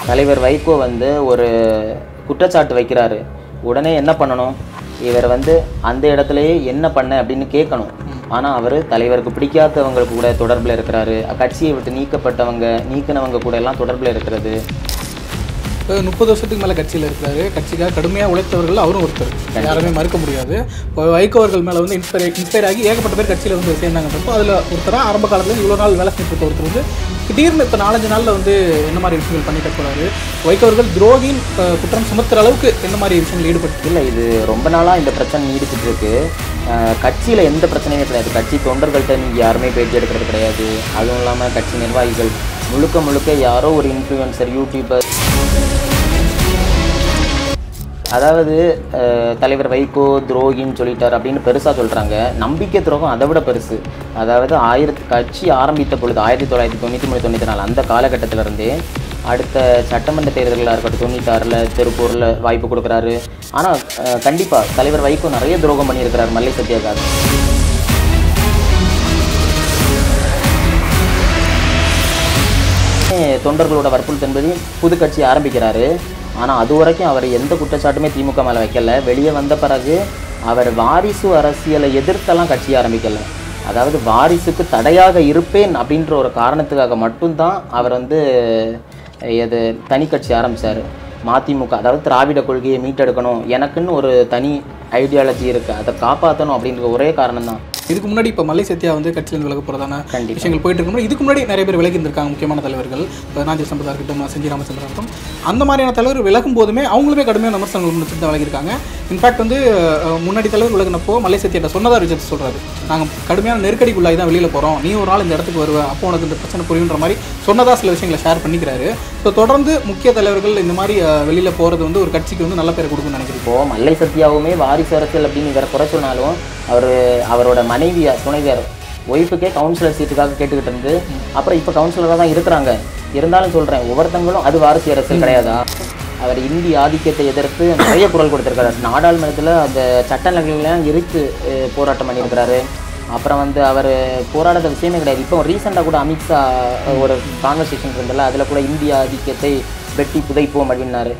தலைவர் வைகோ வந்து ஒரு குற்றச்சாட்டு வைக்கிறாரு. உடனே என்ன பண்ணணும்? இவர் வந்து அந்த இடத்துலையே என்ன பண்ண அப்படின்னு கேட்கணும். ஆனால் அவர் தலைவருக்கு பிடிக்காதவங்களுக்கு கூட தொடர்பில் இருக்கிறாரு. கட்சியை விட்டு நீக்கினவங்க கூட எல்லாம் தொடர்பில் இருக்கிறது. இப்போ 30 வருஷத்துக்கு மேலே கட்சியில் இருக்கிறாரு. கட்சிக்காக கடுமையாக உழைத்தவர்கள் அவரும் ஒருத்தர், யாருமே மறுக்க முடியாது. இப்போ வைகோ அவர்கள் மேலே வந்து இன்ஸ்பயர் ஆகி ஏகப்பட்ட பேர் கட்சியில் வந்து சேர்ந்தாங்கன்றப்போ அதில் ஒருத்தராக ஆரம்ப காலத்தில் இவ்வளோ நாள் வேலை செஞ்சுட்டு இருக்க ஒருத்தர் வந்து திடீர்னு இப்போ 4-5 நாளில் வந்து என்ன மாதிரி விஷயங்கள் பண்ணிட்டு போகிறாரு? வைகோ அவர்கள் துரோகின் குற்றம் சுமத்துற அளவுக்கு என்ன மாதிரி விஷயங்கள் ஈடுபட்டு? இல்லை, இது ரொம்ப நாளாக இந்த பிரச்சனை நீடிச்சுட்டு இருக்கு. கட்சியில் எந்த பிரச்சனையுமே கிடையாது. கட்சி தொண்டர்கள்ட்ட நீங்கள் யாருமே பேட்டி எடுக்கிறது கிடையாது. அதுவும் இல்லாமல் கட்சி நிர்வாகிகள் முழுக்க யாரோ ஒரு இன்ஃப்ளூயன்சர், யூடியூபர், அதாவது தலைவர் வைகோ துரோகின்னு சொல்லிட்டார் அப்படின்னு பெருசாக சொல்கிறாங்க. நம்பிக்கை துரோகம் அதை விட பெருசு. அதாவது கட்சி ஆரம்பித்த பொழுது 1993-94 அந்த காலகட்டத்திலிருந்தே அடுத்த சட்டமன்ற தேர்தல்களாக இருக்கட்டும், 96 திருப்பூரில் வாய்ப்பு கொடுக்குறாரு. ஆனால் கண்டிப்பாக தலைவர் வைகோ நிறைய துரோகம் பண்ணியிருக்கிறார் மல்லை சத்யாக்காக. தொண்டர்களோட வற்புறுத்தல் என்பது புது கட்சி ஆரம்பிக்கிறாரு. ஆனால் அது வரைக்கும் அவர் எந்த குற்றச்சாட்டுமே திமுக மேலே வைக்கல. வெளியே வந்த பிறகு அவர் வாரிசு அரசியலை எதிர்த்தெல்லாம் கட்சி ஆரம்பிக்கலை. அதாவது வாரிசுக்கு தடையாக இருப்பேன் அப்படின்ற ஒரு காரணத்துக்காக மட்டும்தான் அவர் வந்து இது தனி கட்சி ஆரம்பித்தார். மதிமுக, அதாவது திராவிட கொள்கையை மீட்டெடுக்கணும், எனக்குன்னு ஒரு தனி ஐடியாலஜி இருக்குது, அதை காப்பாற்றணும் அப்படின்ற ஒரே காரணம் தான். இதுக்கு முன்னாடி இப்போ மல்லை சத்யா வந்து கட்சியிலேருந்து விலக போகிறதான விஷயங்கள் போயிட்டு இருக்கணும். இதுக்கு முன்னாடி நிறைய பேர் விலகி இருந்திருக்காங்க. முக்கியமான தலைவர்கள், நாஞ்சில் சம்பதா இருக்கட்டும், செஞ்சி ராமச்சந்திரன் இருக்கட்டும், அந்த மாதிரியான தலைவர் விலகும் போதுமே அவங்களுமே கடுமையான விமர்சனங்கள் முன்னிட்டு தான் விலகிருக்காங்க. இன்ஃபேக்ட் வந்து முன்னாடி தலைவர் விலகினப்போ மல்லை சத்யாட்ட சொன்னதாக ரிஜெக்ட் சொல்கிறாரு. நாங்கள் கடுமையான நெருக்கடிக்குள்ளாகி தான் வெளியில் போகிறோம், நீ ஒரு நாள் இந்த இடத்துக்கு வருவேன், அப்போ உனக்கு இந்த பிரச்சனை புரியுன்ற மாதிரி சொன்னதாக சில விஷயங்களை ஷேர் பண்ணிக்கிறாரு. ஸோ தொடர்ந்து முக்கிய தலைவர்கள் இந்த மாதிரி வெளியில் போகிறது வந்து ஒரு கட்சிக்கு வந்து நல்ல பேர் கொடுக்குன்னு நினைக்கிறேன். இப்போது மல்லை சத்யாவுமே வாரிசு அரசியல் அப்படின்னு இவரை குறை சொன்னாலும் அவரோட மனைவியார், துணைவியார், ஒய்ஃபுக்கே கவுன்சிலர் சீட்டுக்காக கேட்டுக்கிட்டு இருந்து அப்புறம் இப்போ கவுன்சிலராக தான் இருக்கிறாங்க. இருந்தாலும் சொல்கிறேன், ஒவ்வொருத்தங்களும் அது வாரிசு அரசியல் கிடையாதா? அவர் இந்திய ஆதிக்கத்தை எதிர்த்து நிறைய குரல் கொடுத்துருக்காரு. நாடாளுமன்றத்தில் அந்த சட்டங்கள்லாம் எதிர்த்து போராட்டம் பண்ணியிருக்கிறாரு. அப்புறம் வந்து அவர் போராடாத விஷயமே கிடையாது. இப்போ ரீசெண்டாக கூட அமித்ஷா ஒரு கான்வர்சேஷன் இருந்ததில்ல, அதில் கூட இந்திய ஆதிக்கத்தை வெட்டி புதைப்போம் அப்படின்னாரு.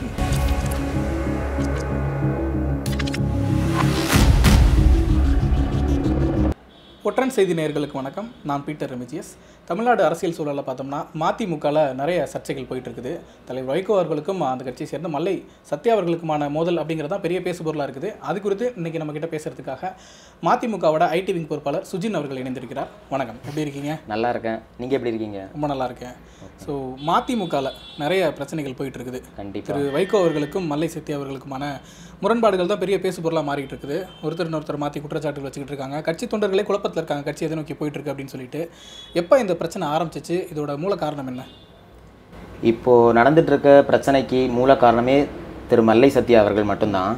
ஒற்றன் செய்தி நேயர்களுக்கு வணக்கம். நான் பீட்டர் ரெமிஜியஸ். தமிழ்நாடு அரசியல் சூழலில் பார்த்தோம்னா மதிமுகவில் நிறைய சர்ச்சைகள் போயிட்டு இருக்குது. தலைவர் வைகோ அவர்களுக்கும் அந்த கட்சியை சேர்ந்த மல்லை சத்யா அவர்களுக்குமான மோதல் அப்படிங்கிறதான் பெரிய பேசுபொருளாக இருக்குது. அது குறித்து இன்றைக்கி நம்மக்கிட்ட பேசுகிறதுக்காக மதிமுகவோட ஐடி விங் பொறுப்பாளர் சுஜின் அவர்கள் இணைந்திருக்கிறார். வணக்கம், எப்படி இருக்கீங்க? நல்லா இருக்கேன், நீங்கள் எப்படி இருக்கீங்க? ரொம்ப நல்லா இருக்கேன். ஸோ மதிமுகவில் நிறைய பிரச்சனைகள் போயிட்டு இருக்குது. கண்டிப்பாக திரு வைகோ அவர்களுக்கும் மல்லை சத்யா அவர்களுக்குமான முரண்பாடுகள் தான் பெரிய பேசுபொருளாக மாறிட்டு இருக்குது. ஒருத்தர் மாற்றி குற்றச்சாட்டுகள் வச்சுக்கிட்டு இருக்காங்க. கட்சி தொண்டர்களே குழப்பத்தில் இருக்காங்க, கட்சி எதை நோக்கி போயிட்டு இருக்கு அப்படின்னு சொல்லிட்டு. எப்போ இந்த பிரச்சனை ஆரம்பிச்சிச்சு? இதோட மூல காரணம் என்ன? இப்போது நடந்துகிட்ருக்க பிரச்சனைக்கு மூல காரணமே திரு மல்லை சத்யா அவர்கள் மட்டும்தான்.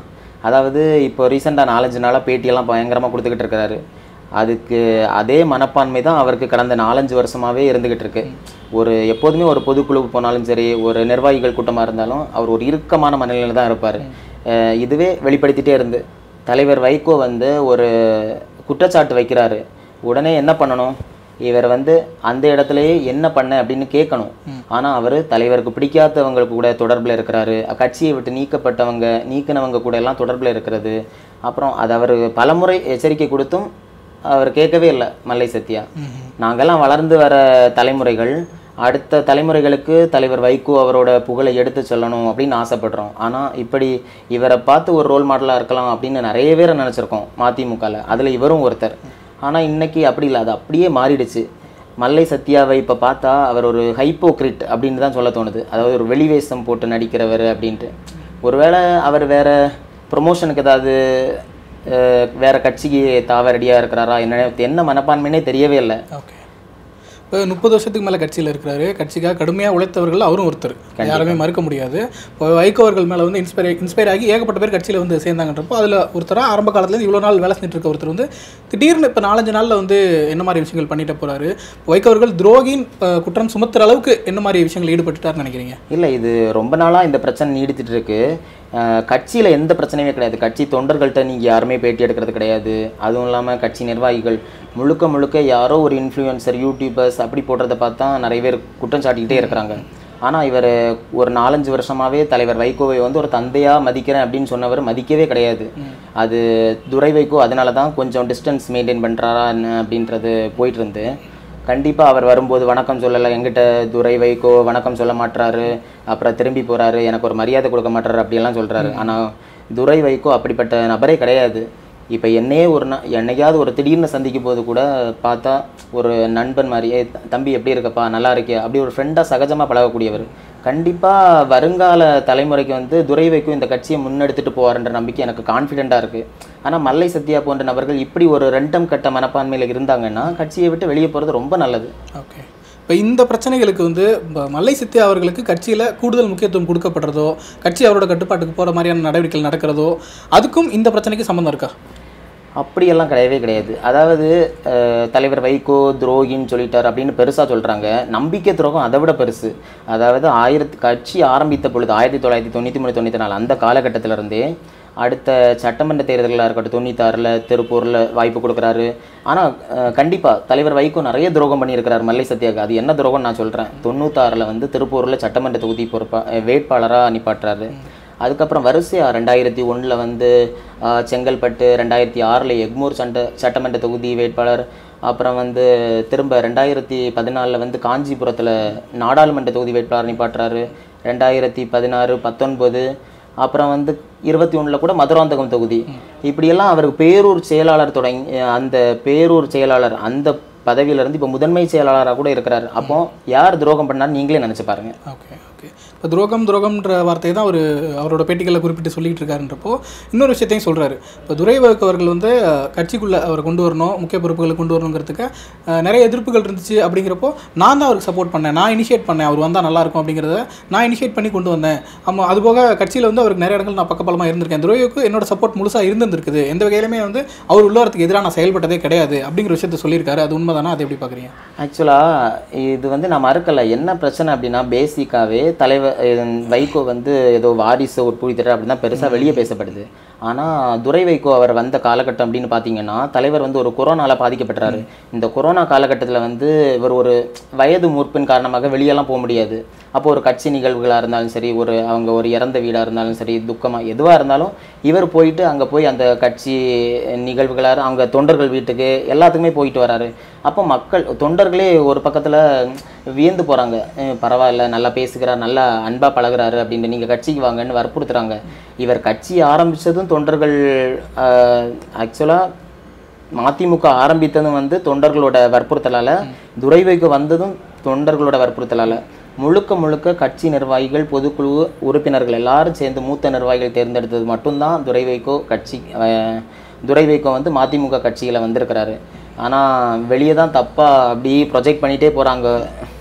அதாவது இப்போ ரீசெண்டாக 4-5 நாளாக பேட்டியெல்லாம் பயங்கரமாக கொடுத்துக்கிட்டு இருக்கிறாரு. அதுக்கு அதே மனப்பான்மை தான் அவருக்கு கடந்த 4-5 வருஷமாகவே இருந்துக்கிட்டு இருக்கு. எப்போதுமே ஒரு பொதுக்குழுக்கு போனாலும் சரி, ஒரு நிர்வாகிகள் கூட்டமாக இருந்தாலும் அவர் ஒரு இறுக்கமான மனநிலையில் தான் இருப்பார். இதுவே வெளிப்படுத்திகிட்டே இருந்து தலைவர் வைகோ வந்து ஒரு குற்றச்சாட்டு வைக்கிறாரு. உடனே என்ன பண்ணணும்? இவர் வந்து அந்த இடத்துலையே என்ன பண்ண அப்படின்னு கேட்கணும். ஆனால் அவர் தலைவருக்கு பிடிக்காதவங்களுக்கு கூட தொடர்பில் இருக்கிறாரு. கட்சியை விட்டு நீக்கினவங்க கூட எல்லாம் தொடர்பில் இருக்கிறது. அப்புறம் அது அவர் பலமுறை எச்சரிக்கை கொடுத்தும் அவர் கேட்கவே இல்லை மல்லை சத்யா. நாங்கள்லாம் வளர்ந்து வர தலைமுறைகள் அடுத்த தலைமுறைகளுக்கு தலைவர் வைகோ அவரோட புகழை எடுத்து சொல்லணும் அப்படின்னு ஆசைப்படுறோம். ஆனால் இப்படி இவரை பார்த்து ஒரு ரோல் மாடலாக இருக்கலாம் அப்படின்னு நிறைய பேரை நினச்சிருக்கோம் மதிமுகவில். அதில் இவரும் ஒருத்தர். ஆனால் இன்றைக்கி அப்படி இல்லை, அது அப்படியே மாறிடுச்சு. மல்லை சத்யாவை இப்போ பார்த்தா அவர் ஒரு ஹைப்போக்ரிட் அப்படின்னு தான் சொல்ல தோணுது. அதாவது ஒரு வெளிவேஷம் போட்டு நடிக்கிறவர் அப்படின்ட்டு. ஒருவேளை அவர் வேறு ப்ரொமோஷனுக்கு ஏதாவது வேறு கட்சிக்கு தாவ ரெடியாக இருக்கிறாரா, என்ன மனப்பான்மைனே தெரியவே இல்லை. ஓகே, இப்போ 30 வருஷத்துக்கு மேலே கட்சியில் இருக்கிறாரு. கட்சிக்காக கடுமையாக உழைத்தவர்கள் அவரும் ஒருத்தர், யாருமே மறுக்க முடியாது. இப்போ வைகோ அவர்கள் மேலே வந்து இன்ஸ்பயர் ஆகி ஏகப்பட்ட பேர் கட்சியில் வந்து சேர்ந்தாங்கன்றப்போ அதில் ஒருத்தராக ஆரம்ப காலத்துலேருந்து இவ்வளோ நாள் வேலை செஞ்சுட்டு இருக்க ஒருத்தர் வந்து திடீர்னு இப்போ 4-5 நாளில் வந்து என்ன மாதிரி விஷயங்கள் பண்ணிட்டு போகிறாரு? வைகோ அவர்கள் துரோகின் குற்றம் சுமத்துற அளவுக்கு என்ன மாதிரி விஷயங்கள் ஈடுபட்டுட்டாருன்னு நினைக்கிறீங்க? இல்லை, இது ரொம்ப நாளாக இந்த பிரச்சனை நீடித்துட்டு இருக்கு. கட்சியில் எந்த பிரச்சனையுமே கிடையாது. கட்சி தொண்டர்கள்ட்ட நீங்கள் யாருமே பேட்டி எடுக்கிறது கிடையாது. அதுவும் இல்லாமல் கட்சி நிர்வாகிகள் முழுக்க யாரோ ஒரு இன்ஃப்ளூயன்சர், யூடியூபர்ஸ் அப்படி போடுறத பார்த்தா நிறைய பேர் குற்றம் சாட்டிக்கிட்டே இருக்கிறாங்க. ஆனால் இவர் ஒரு 4-5 வருஷமாகவே தலைவர் வைகோவை வந்து ஒரு தந்தையாக மதிக்கிறேன் அப்படின்னு சொன்னவர் மதிக்கவே கிடையாது. அது துரை வைகோ அதனால தான் கொஞ்சம் டிஸ்டன்ஸ் மெயின்டைன் பண்ணுறாரா என்ன அப்படின்றது போயிட்டு இருந்து, கண்டிப்பாக அவர் வரும்போது வணக்கம் சொல்லலை, எங்கிட்ட துரை வைகோ வணக்கம் சொல்ல மாட்டுறாரு, அப்புறம் திரும்பி போகிறாரு, எனக்கு ஒரு மரியாதை கொடுக்க மாட்டுறாரு அப்படியெல்லாம் சொல்கிறாரு. ஆனால் துரை வைகோ அப்படிப்பட்ட நபரே கிடையாது. இப்போ என்னையே என்னையாவது ஒரு திடீர்னு சந்திக்கும் போது கூட பார்த்தா ஒரு நண்பன் மாதிரியே, தம்பி எப்படி இருக்கப்பா, நல்லா இருக்கியா, அப்படி ஒரு ஃப்ரெண்டாக சகஜமாக பழகக்கூடியவர். கண்டிப்பாக வருங்கால தலைமுறைக்கு வந்து துரை வைகோ இந்த கட்சியை முன்னெடுத்துட்டு போவார்ன்ற நம்பிக்கை எனக்கு கான்ஃபிடென்ட்டாக இருக்குது. ஆனால் மல்லை சத்யா போன்ற நபர்கள் இப்படி ஒரு ரெண்டம் கட்ட மனப்பான்மையில் இருந்தாங்கன்னா கட்சியை விட்டு வெளியே போகிறது ரொம்ப நல்லது. ஓகே, இப்போ இந்த பிரச்சனைகளுக்கு வந்து மல்லை சத்யா அவர்களுக்கு கட்சியில் கூடுதல் முக்கியத்துவம் கொடுக்கப்படுறதோ, கட்சி அவரோட கட்டுப்பாட்டுக்கு போகிற மாதிரியான நடவடிக்கைகள் நடக்கிறதோ, அதுக்கும் இந்த பிரச்சனைக்கு சம்மந்தம் இருக்கா? அப்படியெல்லாம் கிடையவே கிடையாது. அதாவது தலைவர் வைகோ துரோகின்னு சொல்லிட்டார் அப்படின்னு பெருசாக சொல்கிறாங்க. நம்பிக்கை துரோகம் அதை விட பெருசு. அதாவது கட்சி ஆரம்பித்த பொழுது 1993-94 அந்த காலகட்டத்திலருந்தே அடுத்த சட்டமன்ற தேர்தல்களாக இருக்கட்டும், 96 திருப்பூரில் வாய்ப்பு கொடுக்குறாரு. ஆனால் கண்டிப்பாக தலைவர் வைகோ நிறைய துரோகம் பண்ணியிருக்கிறார் மல்லை சத்யாவுக்கு. அது என்ன துரோகம்னு நான் சொல்கிறேன். 96 வந்து திருப்பூரில் சட்டமன்ற தொகுதி வேட்பாளராக அனுப்பாட்டுறாரு. அதுக்கப்புறம் வரிசையாக 2001 வந்து செங்கல்பட்டு, 2006 எக்மூர் சட்டமன்ற தொகுதி வேட்பாளர், அப்புறம் வந்து திரும்ப 2014 வந்து காஞ்சிபுரத்தில் நாடாளுமன்ற தொகுதி வேட்பாளர் நிப்பாட்டுறாரு. 2016, 19, அப்புறம் வந்து 21 கூட மதுராந்தகம் தொகுதி. இப்படியெல்லாம் அவருக்கு பேரூர் செயலாளர் அந்த பேரூர் செயலாளர் அந்த பதவியிலேருந்து இப்போ முதன்மை செயலாளராக கூட இருக்கிறார். அப்போ யார் துரோகம் பண்ணார் நீங்களே நினச்சி பாருங்க. ஓகே ஓகே, இப்போ துரோகம்ன்ற வார்த்தையை தான் அவரோட பேட்டிகளில் குறிப்பிட்டு சொல்லிட்டு இருக்காருன்றப்போ இன்னொரு விஷயத்தையும் சொல்கிறாரு. இப்போ துரை வைகோ அவர்கள் வந்து கட்சிக்குள்ளே அவரை கொண்டு வரணும், முக்கிய பொறுப்புகளை கொண்டு வரணுங்கிறதுக்கு நிறைய எதிர்ப்புகள் இருந்துச்சு. அப்படிங்கிறப்போ நான் தான் அவருக்கு சப்போர்ட் பண்ணேன், நான் இனிஷியேட் பண்ணேன், அவர் வந்தால் நல்லாயிருக்கும் அப்படிங்கிறத நான் இனிஷியேட் பண்ணி கொண்டு வந்தேன். ஆமாம், அதுபோக கட்சியில் வந்து அவருக்கு நிறைய இடங்கள் நான் பக்கபலமாக இருந்திருக்கேன். துரை வைகோ என்னோட சப்போர்ட் முழுசாக இருந்திருக்குது, எந்த வகையிலுமே வந்து அவர் உள்ளவரத்துக்கு எதிராக நான் செயல்பட்டதே கிடையாது அப்படிங்கிற விஷயத்தை சொல்லியிருக்காரு. அது உண்மை தானே? அதை எப்படி பார்க்குறீங்க? ஆக்சுவலாக இது வந்து நான் மறுக்கலை. என்ன பிரச்சனை அப்படின்னா, பேசிக்காகவே தலைவர் வைகோ வந்து ஏதோ வாரிசு ஒரு புரிதர் அப்படி தான் பெருசாக வெளியே பேசப்படுது. ஆனால் துரை வைகோ அவர் வந்த காலகட்டம் அப்படின்னு பார்த்தீங்கன்னா, தலைவர் வந்து ஒரு கொரோனாவில் பாதிக்கப்பட்டாரு. இந்த கொரோனா காலகட்டத்தில் வந்து இவர் ஒரு வயது மூர்ப்பின் காரணமாக வெளியெல்லாம் போக முடியாது. அப்போ ஒரு கட்சி நிகழ்வுகளாக இருந்தாலும் சரி, அவங்க ஒரு இறந்த வீடாக இருந்தாலும் சரி, துக்கமாக எதுவாக இருந்தாலும் இவர் போயிட்டு அங்கே போய் அந்த கட்சி நிகழ்வுகளாக அவங்க தொண்டர்கள் வீட்டுக்கு எல்லாத்துக்குமே போயிட்டு வராரு. அப்போ தொண்டர்களே ஒரு பக்கத்தில் வியந்து போகிறாங்க, பரவாயில்ல நல்லா பேசுகிறார், நல்லா அன்பாக பழகுறாரு அப்படின்ட்டு, நீங்கள் கட்சிக்கு வாங்கன்னு வற்புறுத்துறாங்க. இவர் கட்சி ஆரம்பித்ததும் தொண்டர்கள், ஆக்சுவலாக மதிமுக ஆரம்பித்ததும் வந்து தொண்டர்களோட வற்புறுத்தலால், துரை வைகோ வந்ததும் தொண்டர்களோட வற்புறுத்தலால், முழுக்க கட்சி நிர்வாகிகள், பொதுக்குழு உறுப்பினர்கள் எல்லாரும் சேர்ந்து மூத்த நிர்வாகிகள் தேர்ந்தெடுத்தது மட்டும்தான் துரை வைகோ வந்து மதிமுக கட்சியில் வந்திருக்கிறாரு. ஆனால் வெளியே தான் தப்பாக அப்படி ப்ரொஜெக்ட் பண்ணிகிட்டே போகிறாங்க.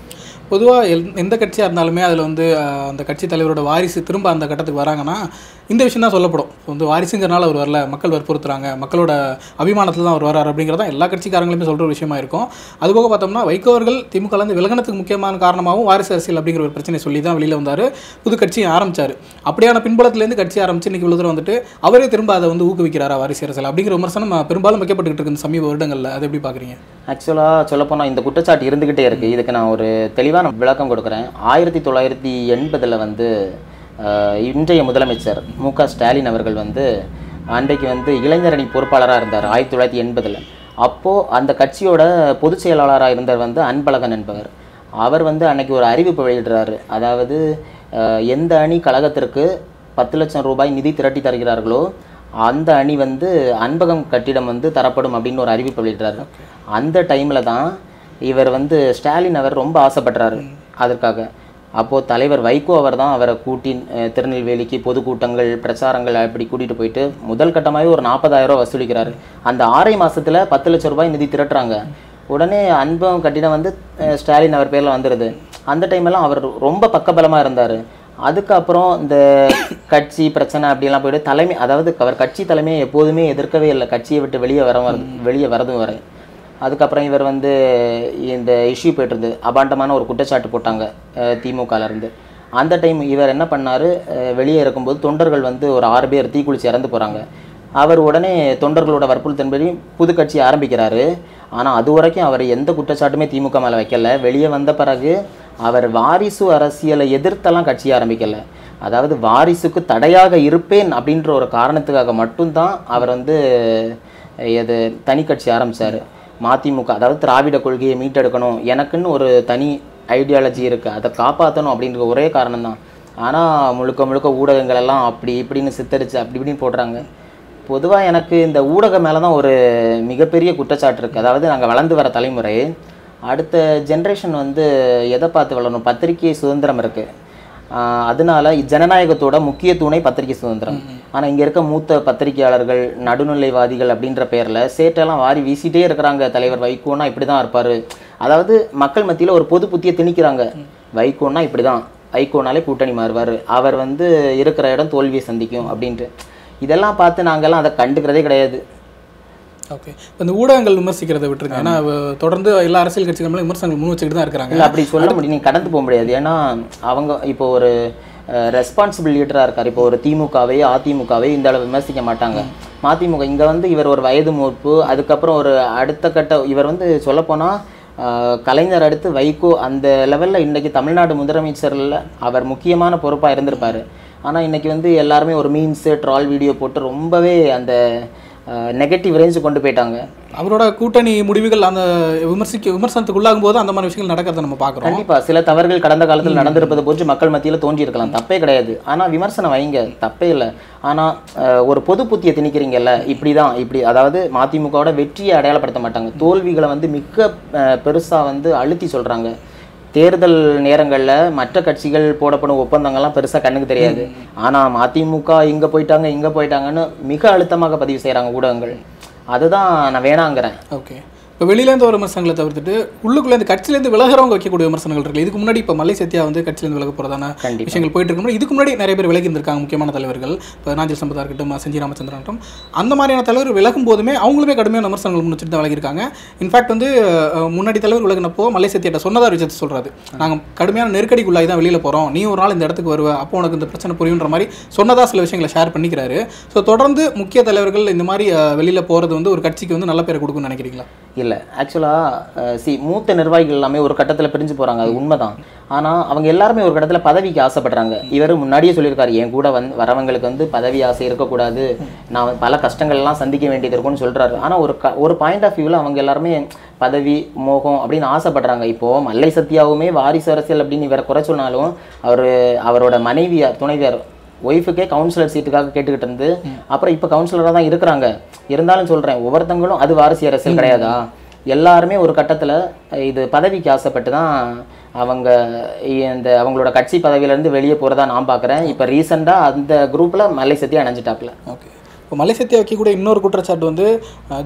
பொதுவாக எந்த கட்சியாக இருந்தாலுமே அதில் வந்து அந்த கட்சி தலைவரோட வாரிசு திரும்ப அந்த கட்டத்துக்கு வராங்கன்னா இந்த விஷயம் தான் சொல்லப்படும். வந்து வாரிசுங்கிறனால அவர் வரல, மக்கள் வற்புறுத்துறாங்க, மக்களோட அபிமானத்தில் தான் அவர் வரார் அப்படிங்கிறதா எல்லா கட்சிக்காரங்களுமே சொல்கிற ஒரு விஷயமா இருக்கும். அதுபோக பார்த்தோம்னா வைகோ அவர்கள் திமுகலேருந்து விலகனத்துக்கு முக்கியமான காரணமாகவும் வாரிசு அரசியல் அப்படிங்கிற ஒரு பிரச்சனை சொல்லி தான் வெளியில் வந்தார், புது கட்சியை ஆரம்பித்தார். அப்படியான பின்புலத்துலேருந்து கட்சி ஆரம்பித்து இன்றைக்கி இவ்வளோ தூரம் வந்துட்டு அவரே திரும்ப அதை வந்து ஊக்குவிக்கிறாரா வாரிசு அரசியல் அப்படிங்கிற விமர்சனம் பெரும்பாலும் வைக்கப்பட்டுக்கிட்டு இருக்கு இந்த சமீப வருடங்களில். அதை எப்படி பார்க்குறீங்க? ஆக்சுவலாக சொல்லப்போனால் இந்த குற்றச்சாட்டு இருந்துக்கிட்டே இருக்குது. இதுக்கு நான் ஒரு தெளிவான விளக்கம் கொடுக்குறேன். 1980 வந்து இன்றைய முதலமைச்சர் மு.க. ஸ்டாலின் அவர்கள் வந்து அன்றைக்கு வந்து இளைஞரணி பொறுப்பாளராக இருந்தார் 1980. அப்போது அந்த கட்சியோட பொதுச் செயலாளராக இருந்தவர் வந்து அன்பழகன் என்பவர். அவர் வந்து அன்னைக்கு ஒரு அறிவிப்பு வெளியிடுறாரு. அதாவது எந்த அணி கழகத்திற்கு 10 லட்சம் ரூபாய் நிதி திரட்டி தருகிறார்களோ அந்த அணி வந்து அன்பகம் கட்டிடம் வந்து தரப்படும் அப்படின்னு ஒரு அறிவிப்பு வெளியிடுறாரு. அந்த டைமில் தான் இவர் வந்து ஸ்டாலின் அவர் ரொம்ப ஆசைப்படுறாரு அதற்காக. அப்போது தலைவர் வைகோ அவர் தான் அவரை கூட்டி திருநெல்வேலிக்கு பொதுக்கூட்டங்கள் பிரச்சாரங்கள் அப்படி கூட்டிகிட்டு போயிட்டு முதல் கட்டமாகவே ஒரு 40,000 ரூபா வசூலிக்கிறாரு. அந்த 6 மாதத்தில் 10 லட்சம் ரூபாய் நிதி திரட்டுறாங்க. உடனே அன்பகம் கட்டிடம் வந்து ஸ்டாலின் அவர் பேரில் வந்துடுது. அந்த டைமெல்லாம் அவர் ரொம்ப பக்கபலமாக இருந்தார். அதுக்கப்புறம் இந்த கட்சி பிரச்சனை அப்படிலாம் போய்ட்டு அதாவது அவர் கட்சி தலைமையை எப்போதுமே எதிர்க்கவே இல்லை, கட்சியை விட்டு வெளியே வரதும் வரை. அதுக்கப்புறம் இவர் வந்து இந்த இஷ்யூ போய்ட்டுருந்து அபாண்டமான ஒரு குற்றச்சாட்டு போட்டாங்க திமுகலேருந்து. அந்த டைம் இவர் என்ன பண்ணார், வெளியே இருக்கும்போது தொண்டர்கள் வந்து ஒரு 6 பேர் தீக்குளிச்சு இறந்து போகிறாங்க. அவர் உடனே தொண்டர்களோட வற்புறுத்தலின்படி புது கட்சி ஆரம்பிக்கிறாரு. ஆனால் அது வரைக்கும் அவர் எந்த குற்றச்சாட்டுமே திமுக மேலே வைக்கல. வெளியே வந்த பிறகு அவர் வாரிசு அரசியலை எதிர்த்தெல்லாம் கட்சி ஆரம்பிக்கலை. அதாவது வாரிசுக்கு தடையாக இருப்பேன் அப்படின்ற ஒரு காரணத்துக்காக மட்டும்தான் அவர் வந்து இது தனி கட்சி ஆரம்பித்தார். மதிமுக அதாவது திராவிட கொள்கையை மீட்டெடுக்கணும், எனக்குன்னு ஒரு தனி ஐடியாலஜி இருக்குது, அதை காப்பாற்றணும் அப்படின்ற ஒரே காரணம் தான். ஆனால் முழுக்க முழுக்க ஊடகங்கள் எல்லாம் அப்படி இப்படின்னு சித்தரித்து அப்படி இப்படின்னு போடுறாங்க. பொதுவாக எனக்கு இந்த ஊடகம் மேலே தான் ஒரு மிகப்பெரிய குற்றச்சாட்டு இருக்குது. அதாவது நாங்கள் வளர்ந்து வர தலைமுறை, அடுத்த ஜென்ரேஷன் வந்து எதை பார்த்து வளரணும்? பத்திரிகை சுதந்திரம் இருக்குது, அதனால ஜனநாயகத்தோட முக்கிய தூணை பத்திரிகை சுதந்திரம். ஆனால் இங்கே இருக்க மூத்த பத்திரிகையாளர்கள், நடுநிலைவாதிகள் அப்படின்ற பேரில் சேட்டெல்லாம் வாரி வீசிட்டே இருக்கிறாங்க. தலைவர் வைகோன்னா இப்படி தான் இருப்பார், அதாவது மக்கள் மத்தியில் ஒரு பொது புத்தியை திணிக்கிறாங்க. வைகோன்னா இப்படி தான், வைகோனாலே கூட்டணி மாறுவார், அவர் வந்து இருக்கிற இடம் தோல்வியை சந்திக்கும் அப்படின்ட்டு. இதெல்லாம் பார்த்து நாங்கள்லாம் அதை கண்டுக்கிறதே கிடையாது. ஓகே, இப்போ இந்த ஊடகங்கள் விமர்சிக்கிறத விட்டுருங்க. ஏன்னா தொடர்ந்து எல்லா அரசியல் கட்சிகளும் விமர்சனங்கள் முன் வச்சுக்கிட்டு தான் இருக்கிறாங்க. இல்லை அப்படி சொல்ல முடியும், நீங்கள் கடந்து போக முடியாது. ஏன்னா அவங்க இப்போ ஒரு ரெஸ்பான்சிபிள் லீடராக இருக்கார். இப்போ ஒரு திமுகவை அதிமுகவை இந்த அளவு விமர்சிக்க மாட்டாங்க. மதிமுக இங்கே வந்து இவர் ஒரு வயது மூப்பு, அதுக்கப்புறம் ஒரு அடுத்த கட்ட இவர் வந்து சொல்லப்போனால் கலைஞர் அடுத்து வைகோ அந்த லெவலில் இன்றைக்கி தமிழ்நாடு முதலமைச்சரில் அவர் முக்கியமான பொறுப்பாக இருந்திருப்பார். ஆனால் இன்றைக்கி வந்து எல்லாருமே ஒரு மீம்ஸு ட்ரால் வீடியோ போட்டு ரொம்பவே அந்த நெகட்டிவ் ரேஞ்சு கொண்டு போயிட்டாங்க. அவரோட கூட்டணி முடிவுகள் அந்த விமர்சனத்துக்கு உள்ளாகும் போது அந்த மாதிரி விஷயங்கள் நடக்கிறத நம்ம பார்க்குறோம். கண்டிப்பாக சில தவறுகள் கடந்த காலத்தில் நடந்திருப்பது போன்று மக்கள் மத்தியில் தோன்றியிருக்கலாம், தப்பே கிடையாது. ஆனால் விமர்சனம் வைங்க, தப்பே இல்லை. ஆனால் ஒரு பொது புத்தியை திணிக்கிறீங்கல்ல, இப்படி தான் இப்படி, அதாவது மதிமுகவோட வெற்றியை அடையாளப்படுத்த மாட்டாங்க, தோல்விகளை வந்து மிக பெருசாக வந்து அழுத்தி சொல்கிறாங்க. தேர்தல் நேரங்களில் மற்ற கட்சிகள் போடப்படும் ஒப்பந்தங்கள்லாம் பெருசாக கண்ணுக்கு தெரியாது. ஆனால் மதிமுக இங்கே போயிட்டாங்கன்னு மிக அழுத்தமாக பதிவு செய்கிறாங்க ஊடகங்கள். அதுதான் நான் வேணாங்கிறேன். ஓகே, இப்போ வெளியிலேருந்து ஒரு விமர்சனங்களை தவிர்த்துட்டு உள்ளுக்குள்ளேருந்து கட்சியிலேருந்து விலகிறவங்க வைக்கக்கூடிய விமர்சனங்கள் இருக்குது. இதுக்கு முன்னாடி இப்போ மல்லை சத்யா வந்து கட்சியிலேருந்து விலக போகிறதான விஷயங்கள் போயிட்டு இருக்கும்போது இதுக்கு முன்னாடி நிறைய பேர் விலகி இருந்திருக்காங்க. முக்கியமான தலைவர்கள், இப்போ நாஞ்சில் சம்பதா இருக்கட்டும், செஞ்சி ராமச்சந்திரன் இருக்கட்டும், அந்த மாதிரியான தலைவர் விலகும் போதுமே அவங்களுமே கடுமையான விமர்சனங்கள் முன்னிட்டு தான் விலகிருக்காங்க. இன்ஃபேக்ட் வந்து முன்னாடி தலைவர் விலகினப்போ மல்லை சத்யாட்ட சொன்னதாக விஷயத்தை சொல்கிறாரு, நாங்கள் கடுமையான நெருக்கடிக்குள்ளாகி தான் வெளியில் போகிறோம், நீ ஒரு நாள் இந்த இடத்துக்கு வருவேன், அப்போ உனக்கு இந்த பிரச்சனை புரியுன்ற மாதிரி சொன்னதாக சில விஷயங்களை ஷேர் பண்ணிக்கிறாரு. ஸோ தொடர்ந்து முக்கிய தலைவர்கள் இந்த மாதிரி வெளியில் போகிறது வந்து ஒரு கட்சிக்கு வந்து நல்ல பேரை கொடுக்குன்னு நினைக்கிறீங்களா? இல்லை, ஆக்சுவலாக மூத்த நிர்வாகிகள் எல்லாமே ஒரு கட்டத்தில் பிரிஞ்சு போகிறாங்க, அது உண்மைதான். ஆனால் அவங்க எல்லாருமே ஒரு கட்டத்தில் பதவிக்கு ஆசைப்படுறாங்க. இவர் முன்னாடியே சொல்லியிருக்காரு, என் கூட வரவங்களுக்கு வந்து பதவி ஆசை இருக்கக்கூடாது, நான் பல கஷ்டங்கள்லாம் சந்திக்க வேண்டியது இருக்கும்னு சொல்கிறாரு. ஆனால் ஒரு பாயிண்ட் ஆஃப் வியூவில் அவங்க எல்லாருமே பதவி மோகம் அப்படின்னு ஆசைப்படுறாங்க. இப்போது மல்லை சத்யாவுமே வாரிசு அரசியல் அப்படின்னு இவரை குறை சொன்னாலும் அவரோட மனைவியார் துணைவியார் ஒய்ஃபுக்கே கவுன்சிலர் சீட்டுக்காக கேட்டுக்கிட்டு இருந்து அப்புறம் இப்போ கவுன்சிலராக தான் இருக்கிறாங்க. இருந்தாலும் சொல்கிறேன், ஒவ்வொருத்தங்களும் அது வாரிசு அரசியல் கிடையாதா? எல்லாருமே ஒரு கட்டத்தில் இது பதவிக்கு ஆசைப்பட்டு தான் அவங்க அவங்களோட கட்சி பதவியிலேருந்து வெளியே போகிறதா நான் பார்க்குறேன். இப்போ ரீசெண்டாக அந்த குரூப்பில் மல்லை சத்யா அணைஞ்சிட்டாப்புல. ஓகே, இப்போ மல்லை சத்யா வைக்கக்கூடிய இன்னொரு குற்றச்சாட்டு வந்து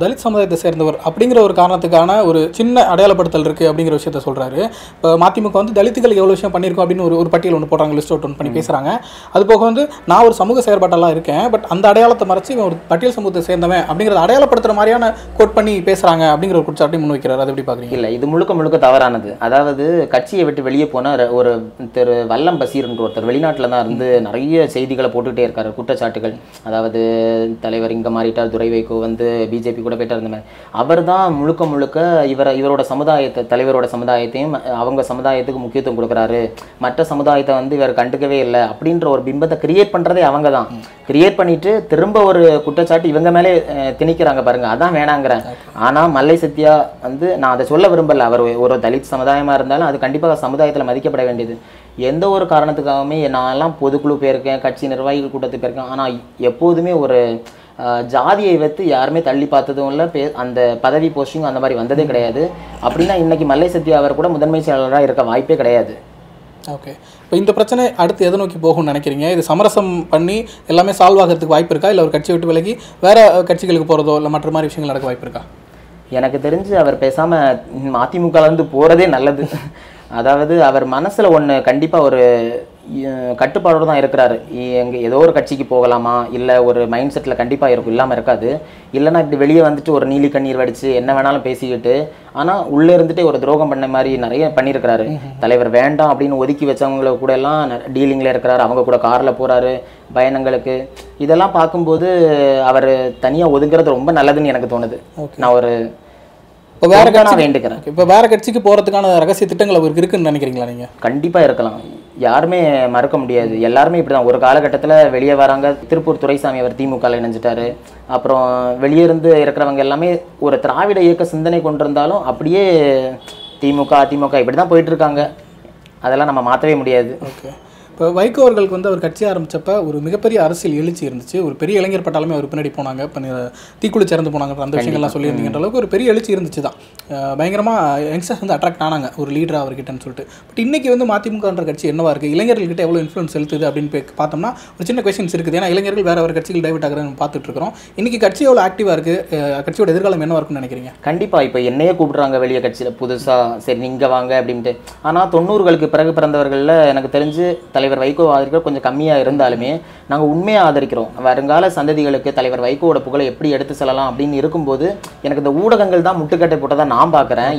தலித் சமுதாயத்தை சேர்ந்தவர் அப்படிங்கிற ஒரு காரணத்துக்கான ஒரு சின்ன அடையாளப்படுத்தல் இருக்குது அப்படிங்கிற விஷயத்த சொல்கிறாரு. இப்போ மதிமுக வந்து தலித்துகளுக்கு எவ்வளோ விஷயம் பண்ணியிருக்கோம் அப்படின்னு ஒரு பட்டியல் ஒன்று போடுறாங்க, லிஸ்ட் அவுட் ஒன்று பண்ணி பேசுகிறாங்க. அது போக வந்து நான் ஒரு சமூக செயற்பாட்டெல்லாம் இருக்கேன், பட் அந்த அடையாளத்தை மறைச்சி ஒரு பட்டியல் சமூகத்தை சேர்ந்தவன் அப்படிங்கிறத அடையாளப்படுத்துகிற மாதிரியான கோட் பண்ணி பேசுகிறாங்க அப்படிங்கிற ஒரு குற்றச்சாட்டையும் முன் வைக்கிறார். அது எப்படி பார்க்குறீங்க? இல்லை, இது முழுக்க முழுக்க தவறானது. அதாவது கட்சியை விட்டு வெளியே போன ஒரு திரு வல்லம் பசீர்ன்ற ஒருத்தர் வெளிநாட்டில் தான் இருந்து நிறைய செய்திகளை போட்டுக்கிட்டே இருக்காரு, குற்றச்சாட்டுகள். அதாவது தலைவர் இங்கே மாறிட்டார், துரை வைகோ வந்து பிஜேபி கூட போயிட்டார், இந்த மாதிரி. அவர் தான் முழுக்க முழுக்க இவரோட சமுதாயத்தை, தலைவரோட சமுதாயத்தையும் அவங்க சமுதாயத்துக்கு முக்கியத்துவம் கொடுக்குறாரு, மற்ற சமுதாயத்தை வந்து இவர் கண்டுக்கவே இல்லை அப்படின்ற ஒரு பிம்பத்தை கிரியேட் பண்ணுறதே அவங்க தான். கிரியேட் பண்ணிட்டு திரும்ப ஒரு குற்றச்சாட்டு இவங்க மேலே திணிக்கிறாங்க பாருங்க, அதான் வேணாங்கிறேன். ஆனால் மல்லை சத்யா வந்து நான் அதை சொல்ல விரும்பல, அவர் ஒரு தலித் சமுதாயமாக இருந்தாலும் அது கண்டிப்பாக சமுதாயத்தில் மதிக்கப்பட வேண்டியது. எந்த ஒரு காரணத்துக்காகவுமே நான்லாம் பொதுக்குழு போயிருக்கேன், கட்சி நிர்வாகிகள் கூட்டத்துக்கு போயிருக்கேன், ஆனால் எப்போதுமே ஒரு ஜாதியை வைத்து யாருமே தள்ளி பார்த்ததும் இல்லை, அந்த பதவி போஸ்டிங் அந்த மாதிரி வந்ததே கிடையாது. அப்படின்னா இன்னைக்கு மல்லை சத்யா அவர் கூட முதன்மை செயலாளராக இருக்க வாய்ப்பே கிடையாது. ஓகே, இப்போ இந்த பிரச்சனை அடுத்து எதை நோக்கி போகும்னு நினைக்கிறீங்க? இது சமரசம் பண்ணி எல்லாமே சால்வ் ஆகிறதுக்கு வாய்ப்பு இருக்கா, இல்லை ஒரு கட்சியை விட்டு விலகி வேறு கட்சிகளுக்கு போகிறதோ இல்லை மற்ற மாதிரி விஷயங்கள் நடக்க வாய்ப்பு இருக்கா? எனக்கு தெரிஞ்சு அவர் பேசாமல் அதிமுகலேருந்து போகிறதே நல்லது. அதாவது அவர் மனசில் ஒன்று கண்டிப்பாக ஒரு கட்டுப்பாடோடு தான் இருக்கிறாரு. ஏதோ ஒரு கட்சிக்கு போகலாமா, இல்லை ஒரு மைண்ட் செட்டில் கண்டிப்பாக இருக்கும், இல்லாமல் இருக்காது. இல்லைனா இப்படி வெளியே வந்துட்டு ஒரு நீலி கண்ணீர் வடித்து என்ன வேணாலும் பேசிக்கிட்டு, ஆனால் உள்ளே இருந்துகிட்டே ஒரு துரோகம் பண்ண மாதிரி நிறைய பண்ணியிருக்கிறாரு. தலைவர் வேண்டாம் அப்படின்னு ஒதுக்கி வச்சவங்கள கூட எல்லாம் டீலிங்கில் இருக்கிறாரு, அவங்க கூட காரில் போகிறாரு பயணங்களுக்கு. இதெல்லாம் பார்க்கும்போது அவர் தனியாக ஒதுங்கிறது ரொம்ப நல்லதுன்னு எனக்கு தோணுது. நான் ஒரு இப்போ வேற நான் வேண்டுக்கிறேன். இப்போ வேற கட்சிக்கு போகிறதுக்கான ரகசிய திட்டங்கள் அவருக்கு இருக்குன்னு நினைக்கிறீங்களா நீங்கள்? கண்டிப்பாக இருக்கலாம், யாருமே மறுக்க முடியாது. எல்லாருமே இப்படி தான். ஒரு காலகட்டத்தில் வெளியே வராங்க. திருப்பூர் துரைசாமி அவர் திமுகவில் இணைஞ்சிட்டாரு. அப்புறம் வெளியே இருந்து இருக்கிறவங்க எல்லாமே ஒரு திராவிட இயக்க சிந்தனை கொண்டிருந்தாலும் அப்படியே திமுக இப்படி தான் போயிட்டு இருக்காங்க. அதெல்லாம் நம்ம மாற்றவே முடியாது. ஓகே. இப்போ வைகோ அவர்களுக்கு வந்து அவர் கட்சி ஆரம்பித்தப்ப ஒரு மிகப்பெரிய அரசியல் எழுச்சி இருந்துச்சு. ஒரு பெரிய இளைஞர் பட்டாலுமே அவர் பின்னாடி போனாங்க. இப்போ தீக்குளிச்சு இறந்து போனாங்க, அந்த விஷயங்கள்லாம் சொல்லியிருந்தீங்கன்ற அளவுக்கு ஒரு பெரிய எழுச்சி இருந்துச்சு தான். பயங்கரமாக யங்ஸ்டர்ஸ் வந்து அட்ராக்ட் ஆனாங்க ஒரு லீடராக அவர்கிட்டன்னு சொல்லிட்டு. பட் இன்றைக்கி வந்து மதிமுகன்ற கட்சி என்னவா இருக்குது, இளைஞர்கள்கிட்ட எவ்வளோ இன்ஃப்ளூன்ஸ் செலுத்துது அப்படின்னு பார்த்தோம்னா ஒரு சின்ன கொஸ்டின்ஸ் இருக்குது. ஏன்னா இளைஞர்கள் வேறு ஒரு கட்சிகள் டைவர்ட் ஆகிறத பார்த்துட்டு இருக்கிறோம். இன்றைக்கி கட்சி எவ்வளோ ஆக்டிவாக இருக்குது, கட்சியோட எதிர்காலம் என்னவா இருக்குன்னு நினைக்கிறீங்க? கண்டிப்பாக இப்போ என்னையே கூப்பிட்றாங்க வெளியே கட்சியில் புதுசாக, சரி நீங்கள் வாங்க அப்படின்ட்டு. ஆனால் 90களுக்கு பிறகு பிறந்தவர்களில் எனக்கு தெரிஞ்சு தலைவர் வைகோ ஆதரிக்க கொஞ்சம் கம்மியாக இருந்தாலுமே நாங்கள் உண்மையாக ஆதரிக்கிறோம். வருங்கால சந்ததிகளுக்கு தலைவர் வைகோவோட புகழை எப்படி எடுத்து செல்லலாம் அப்படின்னு இருக்கும்போது எனக்கு இந்த ஊடகங்கள் தான் முட்டுக்கட்டை போட்டதாக நான் பார்க்குறேன்,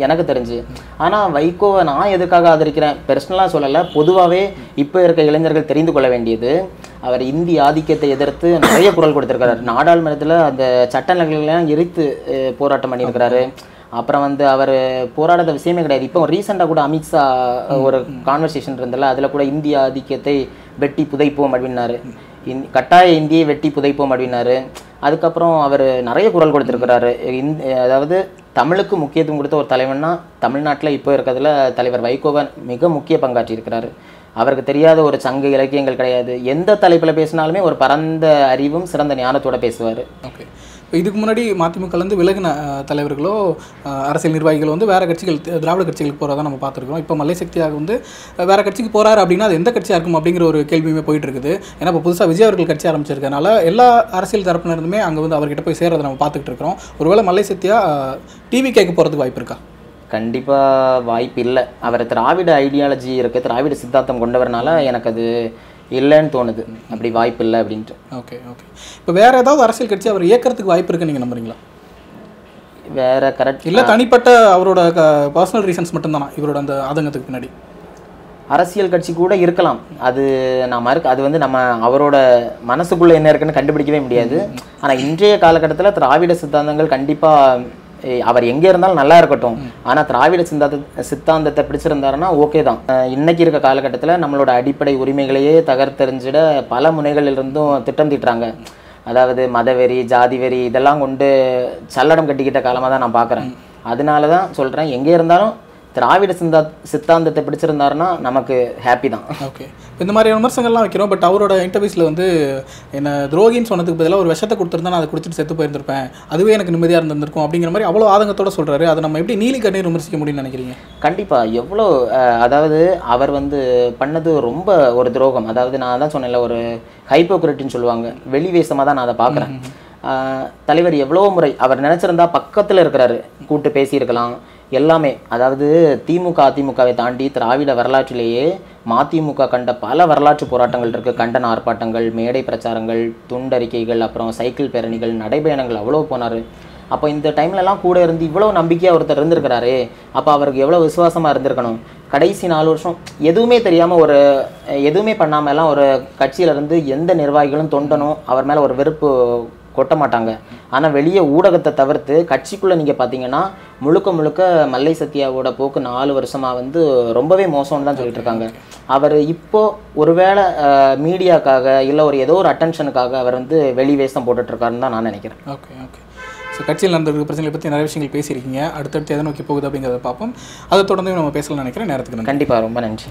எனக்கு தெரிஞ்சு. ஆனால் வைகோவை நான் எதுக்காக ஆதரிக்கிறேன் பெர்சனலாக சொல்லலை, பொதுவாகவே இப்போ இருக்க இளைஞர்கள் தெரிந்து கொள்ள வேண்டியது, அவர் இந்தி ஆதிக்கத்தை எதிர்த்து நிறைய குரல் கொடுத்திருக்கிறார். நாடாளுமன்றத்தில் அந்த சட்டங்கள்லாம் எரித்து போராட்டம் பண்ணியிருக்கிறாரு. அப்புறம் வந்து அவர் போராடாத விஷயமே கிடையாது. இப்போ ரீசெண்டாக கூட அமித்ஷா ஒரு கான்வர்சேஷன் இருந்தல, அதில் கூட இந்திய ஆதிக்கத்தை வெட்டி புதைப்போம் அப்படின்னாரு, கட்டாய இந்தியை வெட்டி புதைப்போம் அப்படின்னாரு. அதுக்கப்புறம் அவர் நிறைய குரல் கொடுத்துருக்கிறாரு. அதாவது தமிழுக்கு முக்கியத்துவம் கொடுத்த ஒரு தலைவன்னா தமிழ்நாட்டில் இப்போ இருக்கிறதுல தலைவர் வைகோவை மிக முக்கிய பங்காற்றி இருக்கிறாரு. அவருக்கு தெரியாத ஒரு சங்க இலக்கியங்கள் கிடையாது. எந்த தலைப்பில் பேசினாலுமே ஒரு பரந்த அறிவும் சிறந்த ஞானத்தோடு பேசுவார். ஓகே. இப்போ இதுக்கு முன்னாடி மதிமுகலேருந்து விலகின தலைவர்களோ அரசியல் நிர்வாகிகள் வந்து வேறு கட்சிகள், திராவிட கட்சிகளுக்கு போகிறதா நம்ம பார்த்துருக்கோம். இப்போ மல்லை சக்தியாக வந்து வேறு கட்சிக்கு போகிறாரு அப்படின்னா அது எந்த கட்சியாக இருக்கும் அப்படிங்கிற ஒரு கேள்வியுமே போயிட்டு இருக்குது. ஏன்னா இப்போ புதுசாக விஜய் அவர்கள் கட்சி ஆரம்பிச்சிருக்கனால எல்லா அரசியல் தரப்பினருமே அங்கே வந்து அவர்கிட்ட போய் சேர்றதை நம்ம பார்த்துக்கிட்டு இருக்கிறோம். ஒருவேளை மல்லை சக்தியாக டிவி கேட்க போகிறதுக்கு வாய்ப்பு இருக்கா? கண்டிப்பாக வாய்ப்பு இல்லை. அவர் திராவிட ஐடியாலஜி இருக்குது, திராவிட சித்தாந்தம் கொண்டவர்னால எனக்கு அது இல்லைன்னு தோணுது. அப்படி வாய்ப்பு இல்லை அப்படின்ட்டு. ஓகே. இப்போ வேறு ஏதாவது அரசியல் கட்சி அவர் இயக்கிறதுக்கு வாய்ப்பு இருக்குன்னு நீங்கள் நம்புறீங்களா? வேறு கரெக்ட் இல்லை, தனிப்பட்ட அவரோட பர்சனல் ரீசன்ஸ் மட்டும்தானா இவரோட அந்த ஆதங்கத்துக்கு பின்னாடி? அரசியல் கட்சி கூட இருக்கலாம், அது நான் அது வந்து நம்ம அவரோட மனசுக்குள்ளே என்ன இருக்குன்னு கண்டுபிடிக்கவே முடியாது. ஆனால் இன்றைய காலகட்டத்தில் திராவிட சித்தாந்தங்கள் கண்டிப்பாக அவர் எங்கே இருந்தாலும் நல்லா இருக்கட்டும், ஆனால் திராவிட சித்தாந்தத்தை பிடிச்சிருந்தாருன்னா ஓகே தான். இன்னைக்கு இருக்க காலகட்டத்தில் நம்மளோட அடிப்படை உரிமைகளையே தகர்த்தெறிஞ்சிட பல முனைகளிலிருந்தும் திட்டம் தீட்டுறாங்க. அதாவது மதவெறி, ஜாதி வெறி இதெல்லாம் கொண்டு சல்லடம் கட்டிக்கிட்ட காலமாக தான் நான் பார்க்குறேன். அதனால தான் சொல்கிறேன், எங்கே இருந்தாலும் திராவிட சித்தாந்தத்தை பிடிச்சிருந்தாருன்னா நமக்கு ஹாப்பி தான். ஓகே. இந்த மாதிரியான விமர்சனங்கள்லாம் வைக்கிறோம். பட் அவரோட இன்டர்வியூஸில் வந்து என்ன துரோகின்னு சொன்னதுக்கு பதிலாக ஒரு விஷத்தை கொடுத்துருந்தா நான் அதை குடிச்சிட்டு செத்து போயிருந்திருப்பேன், அதுவே எனக்கு நிம்மதியாக இருந்திருக்கும் அப்படிங்கிற மாதிரி அவ்வளோ ஆதங்கத்தோடு சொல்கிறாரு. அதை நம்ம எப்படி நீலி கண்ணீர் விமர்சிக்க முடியும்னு நினைக்கிறீங்க? கண்டிப்பாக எவ்வளோ அதாவது அவர் வந்து பண்ணது ரொம்ப ஒரு துரோகம். அதாவது நான் தான் சொன்னேன்ல, ஒரு ஹைப்போக்ரிட்டின்னு சொல்லுவாங்க, வெளி வேஷமாக தான் நான் அதை பார்க்குறேன். தலைவர் எவ்வளோ முறை அவர் நினச்சிருந்தா பக்கத்தில் இருக்கிறாரு, கூட்டு பேசியிருக்கலாம் எல்லாமே. அதாவது திமுக அதிமுகவை தாண்டி திராவிட வரலாற்றிலேயே மதிமுக கண்ட பல வரலாற்று போராட்டங்கள் இருக்குது. கண்டன ஆர்ப்பாட்டங்கள், மேடை பிரச்சாரங்கள், துண்டறிக்கைகள், அப்புறம் சைக்கிள் பேரணிகள், நடைபயணங்கள் அவ்வளோ போனார். அப்போ இந்த டைம்லலாம் கூட இருந்து இவ்வளோ நம்பிக்கையாக ஒருத்தர் இருந்திருக்கிறாரு. அப்போ அவருக்கு எவ்வளோ விசுவாசமாக இருந்திருக்கணும். கடைசி 4 வருஷம் எதுவுமே தெரியாமல் ஒரு எதுவுமே பண்ணாமலாம் ஒரு கட்சியிலேருந்து எந்த நிர்வாகிகளும் தொண்டனும் அவர் மேலே ஒரு வெறுப்பு கொட்ட மாட்டாங்க. ஆனால் வெளியே ஊடகத்தை தவிர்த்து கட்சிக்குள்ளே நீங்கள் பார்த்தீங்கன்னா முழுக்க மல்லை சத்யாவோட போக்கு 4 வருஷமாக வந்து ரொம்பவே மோசம்னு தான் சொல்லிட்டு இருக்காங்க. அவர் இப்போது ஒருவேளை மீடியாக்காக இல்லை ஏதோ ஒரு அட்டென்ஷனுக்காக அவர் வந்து வெளி வேஷம் போட்டுட்ருக்காருன்னு தான் நான் நினைக்கிறேன். ஓகே. ஸோ கட்சியில் நடந்திருக்க பிரச்சனைகளை பற்றி நிறைய விஷயங்கள் பேசியிருக்கீங்க. அடுத்தடுத்து எதை நோக்கி போகுது அப்படிங்கிறத பார்ப்போம். அதை தொடர்ந்து நம்ம பேசலாம்னு நினைக்கிறேன். நேரத்துக்கு கண்டிப்பாக ரொம்ப நன்றி.